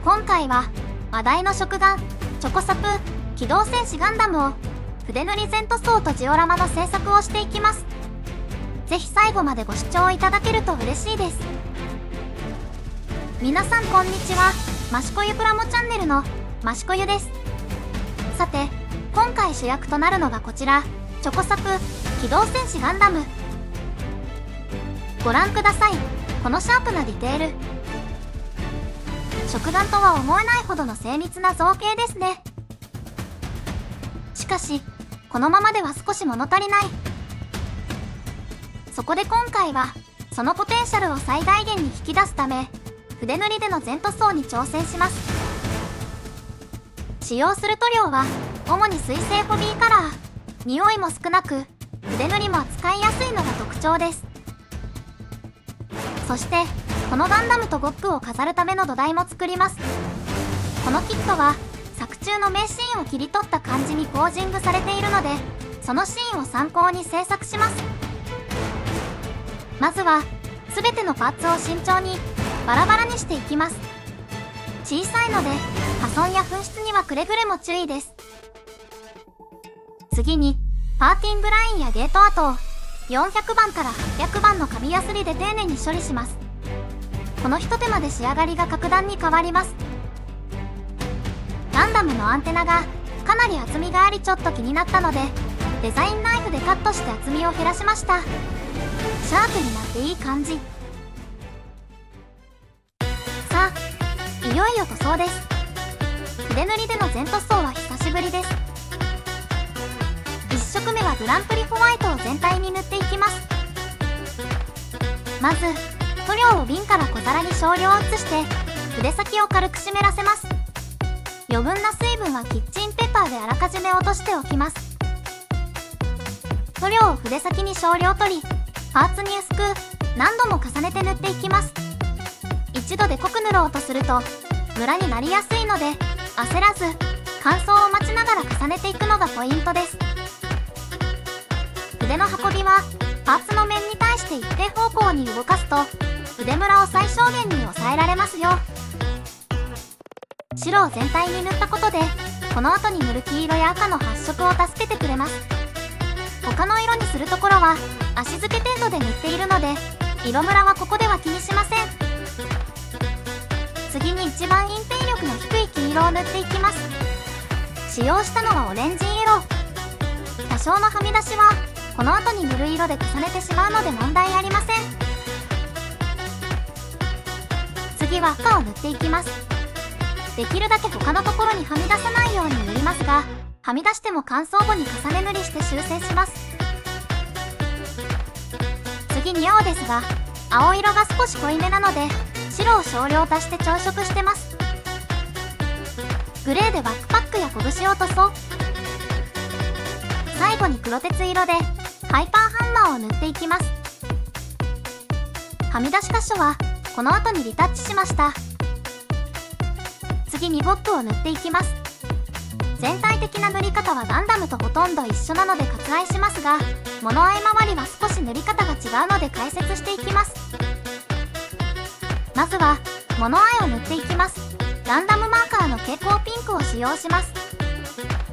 今回は話題の食玩チョコサプ機動戦士ガンダムを筆塗り全塗装とジオラマの制作をしていきます。ぜひ最後までご視聴いただけると嬉しいです。皆さんこんにちは。マシコユプラモチャンネルのマシコユです。さて今回主役となるのがこちら、チョコサプ機動戦士ガンダム。ご覧ください、このシャープなディテール。食玩とは思えないほどの精密な造形ですね。しかしこのままでは少し物足りない。そこで今回はそのポテンシャルを最大限に引き出すため、筆塗りでの全塗装に挑戦します。使用する塗料は主に水性ホビーカラー。匂いも少なく筆塗りも扱いやすいのが特徴です。そしてこのガンダムとゴックを飾るための土台も作ります。このキットは作中の名シーンを切り取った感じにポージングされているので、そのシーンを参考に制作します。まずは全てのパーツを慎重にバラバラにしていきます。小さいので破損や紛失にはくれぐれも注意です。次にパーティングラインやゲート跡を400番から800番のカビヤスリで丁寧に処理します。この一手間で仕上がりが格段に変わります。ガンダムのアンテナがかなり厚みがありちょっと気になったので、デザインナイフでカットして厚みを減らしました。シャープになっていい感じ。さあいよいよ塗装です。筆塗りでの全塗装は久しぶりです。1色目はグランプリホワイトを全体に塗っていきます。まず塗料を瓶から小皿に少量移して筆先を軽く湿らせます。余分な水分はキッチンペーパーであらかじめ落としておきます。塗料を筆先に少量取り、パーツに薄く何度も重ねて塗っていきます。一度で濃く塗ろうとするとムラになりやすいので、焦らず乾燥を待ちながら重ねていくのがポイントです。筆の運びはパーツの面に対して一定方向に動かすと筆ムラを最小限に抑えられますよ。白を全体に塗ったことでこの後に塗る黄色や赤の発色を助けてくれます。他の色にするところは足付け程度で塗っているので、色ムラはここでは気にしません。次に一番隠蔽力の低い黄色を塗っていきます。使用したのはオレンジ色。多少のはみ出しはこの後に塗る色で重ねてしまうので問題ありません。次は赤を塗っていきます。できるだけ他のところにはみ出さないように塗りますが、はみ出しても乾燥後に重ね塗りして修正します。次に青ですが、青色が少し濃いめなので白を少量足して調色してます。グレーでバックパックや拳を塗装。最後に黒鉄色でハイパーハンマーを塗っていきます。はみ出し箇所はこの後にリタッチしました。次にゴックを塗っていきます。全体的な塗り方はガンダムとほとんど一緒なので割愛しますが、物合い周りは少し塗り方が違うので解説していきます。まずは物合いを塗っていきます。ランダムマーカーの蛍光ピンクを使用します。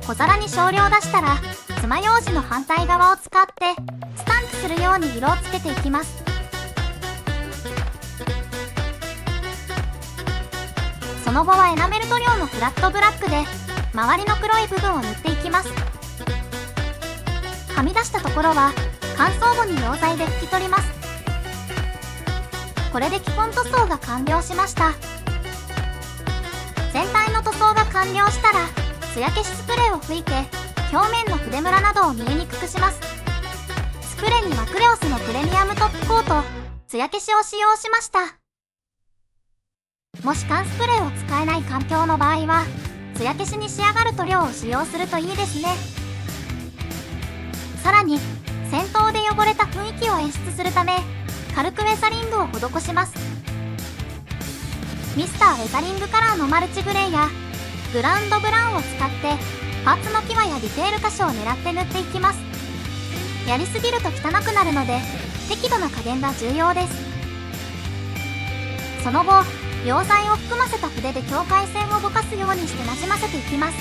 小皿に少量出したら爪楊枝の反対側を使ってスタンプするように色をつけていきます。その後はエナメル塗料のフラットブラックで周りの黒い部分を塗っていきます。はみ出したところは乾燥後に溶剤で拭き取ります。これで基本塗装が完了しました。全体の塗装が完了したら艶消しスプレーを吹いて表面の筆ムラなどを見えにくくします。スプレーにマクレオスのプレミアムトップコート艶消しを使用しました。もし缶スプレーを使えない環境の場合は艶消しに仕上がる塗料を使用するといいですね。さらに戦闘で汚れた雰囲気を演出するため軽くウェザリングを施します。ミスターウェザリングカラーのマルチグレーやグラウンドブラウンを使ってパーツの際やディテール箇所を狙って塗っていきます。やりすぎると汚くなるので適度な加減が重要です。その後溶剤を含ませた筆で境界線をぼかすようにしてなじませていきます。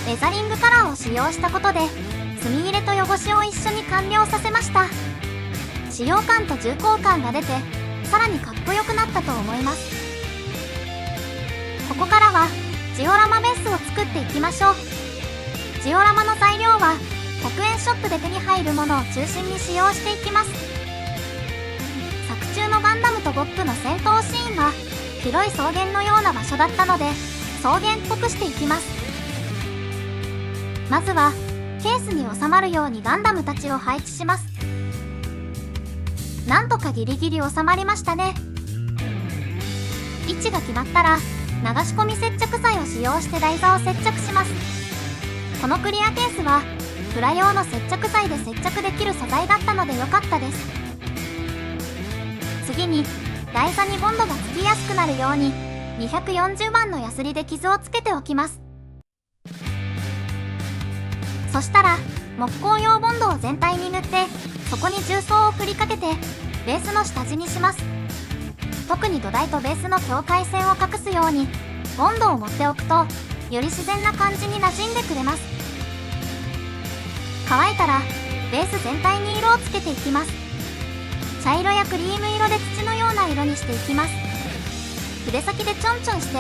レザリングカラーを使用したことで墨入れと汚しを一緒に完了させました。使用感と重厚感が出てさらにかっこよくなったと思います。ここからはジオラマベースを作っていきましょう。ジオラマの材料は100円ショップで手に入るものを中心に使用していきます。作中のガンダムとゴックの戦闘シーンは広い草原のような場所だったので草原っぽくしていきます。まずはケースに収まるようにガンダムたちを配置します。なんとかギリギリ収まりましたね。位置が決まったら流し込み接着剤を使用して台座を接着します。このクリアケースはプラ用の接着剤で接着できる素材だったので良かったです。次に台座にボンドがつきやすくなるように240番のヤスリで傷をつけておきます。そしたら木工用ボンドを全体に塗ってそこに重曹を振りかけてベースの下地にします。特に土台とベースの境界線を隠すようにボンドを持っておくとより自然な感じに馴染んでくれます。乾いたらベース全体に色をつけていきます。茶色やクリーム色で土のような色にしていきます。筆先でちょんちょんして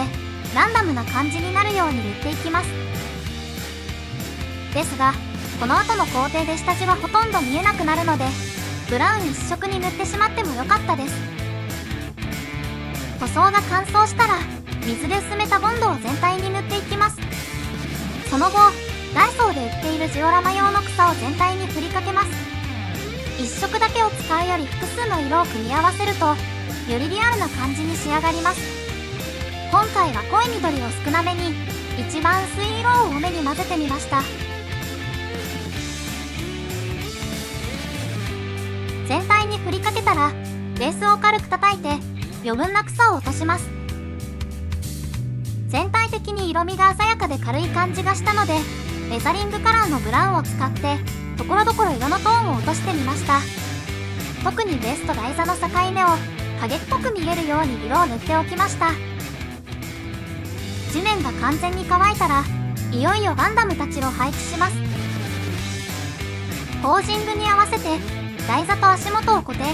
ランダムな感じになるように塗っていきます。ですがこの後の工程で下地はほとんど見えなくなるのでブラウン一色に塗ってしまってもよかったです。塗装が乾燥したら水で薄めたボンドを全体に塗っていきます。その後ダイソーで売っているジオラマ用の草を全体に振りかけます。一色だけを使うより複数の色を組み合わせるとよりリアルな感じに仕上がります。今回は濃い緑を少なめに一番薄い色を多めに混ぜてみました。全体に振りかけたらベースを軽く叩いて余分な草を落とします。全体的に色味が鮮やかで軽い感じがしたのでレザリングカラーのブラウンを使ってところどころ色のトーンを落としてみました。特にベースと台座の境目を影っぽく見えるように色を塗っておきました。地面が完全に乾いたらいよいよガンダムたちを配置します。ポージングに合わせて台座と足元を固定。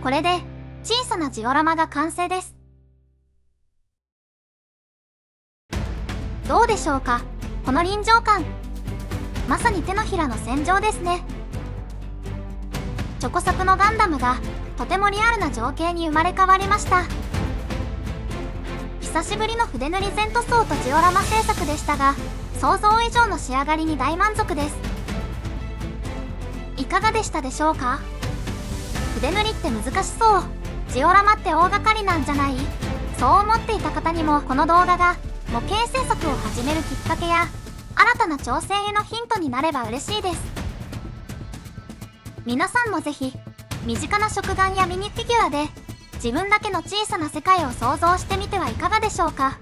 これで小さなジオラマが完成です。どうでしょうか、この臨場感。まさに手のひらの戦場ですね。チョコ作のガンダムがとてもリアルな情景に生まれ変わりました。久しぶりの筆塗り全塗装とジオラマ制作でしたが想像以上の仕上がりに大満足です。いかがでしたでしょうか。筆塗りって難しそう、ジオラマって大掛かりなんじゃない、そう思っていた方にもこの動画が模型制作を始めるきっかけや新たな挑戦へのヒントになれば嬉しいです。皆さんもぜひ身近な食玩やミニフィギュアで自分だけの小さな世界を想像してみてはいかがでしょうか。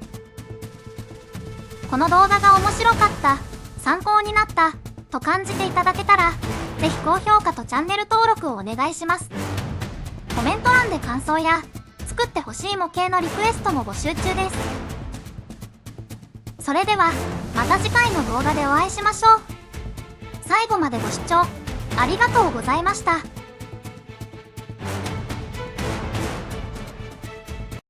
この動画が面白かった、参考になったと感じていただけたらぜひ高評価とチャンネル登録をお願いします。コメント欄で感想や作ってほしい模型のリクエストも募集中です。それではまた次回の動画でお会いしましょう。最後までご視聴ありがとうございました。